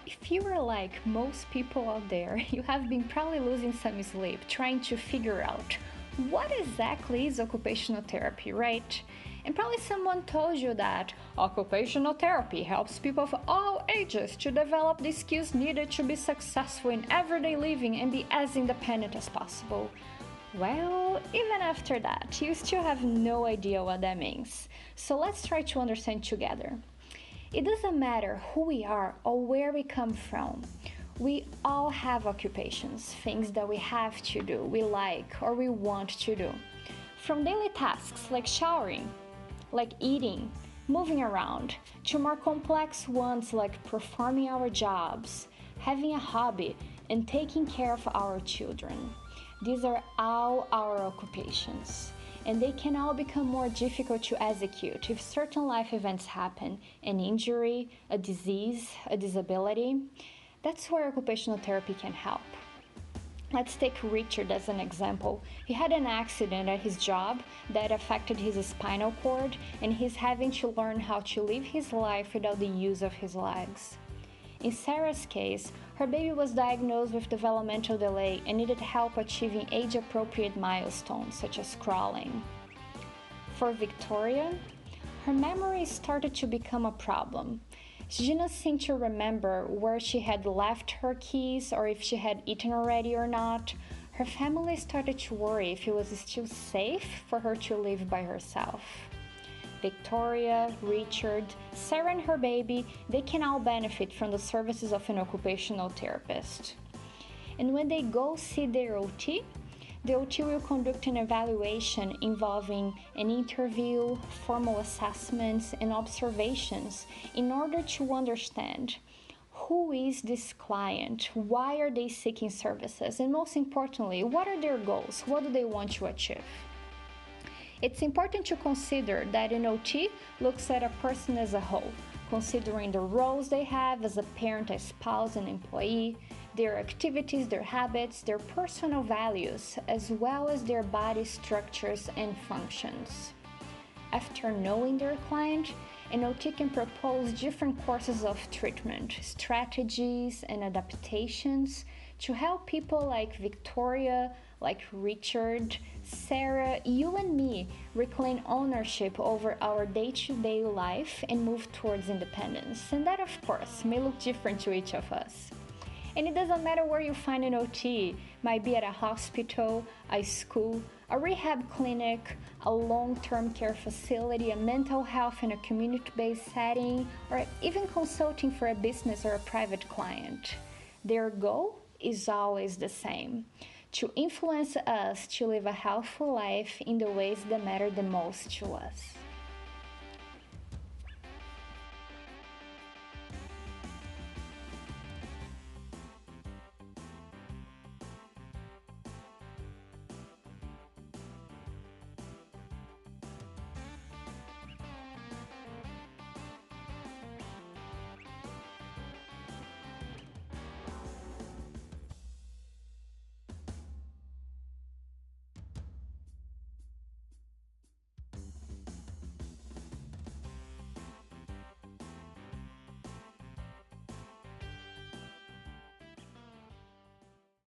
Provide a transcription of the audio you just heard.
If you are like most people out there, you have been probably losing some sleep trying to figure out what exactly is occupational therapy, right? And probably someone told you that occupational therapy helps people of all ages to develop the skills needed to be successful in everyday living and be as independent as possible. Well, even after that, you still have no idea what that means. So let's try to understand together. It doesn't matter who we are or where we come from. We all have occupations, things that we have to do, we like, or we want to do. From daily tasks like showering, like eating, moving around, to more complex ones like performing our jobs, having a hobby, and taking care of our children. These are all our occupations, and they can all become more difficult to execute if certain life events happen, an injury, a disease, a disability. That's where occupational therapy can help. Let's take Richard as an example. He had an accident at his job that affected his spinal cord, and he's having to learn how to live his life without the use of his legs. In Sarah's case, her baby was diagnosed with developmental delay and needed help achieving age-appropriate milestones such as crawling. For Victoria, her memory started to become a problem. She didn't seem to remember where she had left her keys or if she had eaten already or not. Her family started to worry if it was still safe for her to live by herself. Victoria, Richard, Sarah and her baby, they can all benefit from the services of an occupational therapist. And when they go see their OT, the OT will conduct an evaluation involving an interview, formal assessments, and observations in order to understand who is this client, why are they seeking services, and most importantly, what are their goals, what do they want to achieve. It's important to consider that an OT looks at a person as a whole, considering the roles they have as a parent, a spouse, an employee, their activities, their habits, their personal values, as well as their body structures and functions. After knowing their client, an OT can propose different courses of treatment, strategies, and adaptations to help people like Victoria, like Richard, Sarah, you and me reclaim ownership over our day-to-day life and move towards independence. And that, of course, may look different to each of us. And it doesn't matter where you find an OT, might be at a hospital, a school, a rehab clinic, a long-term care facility, a mental health and a community-based setting, or even consulting for a business or a private client. Their goal is always the same: to influence us to live a healthful life in the ways that matter the most to us.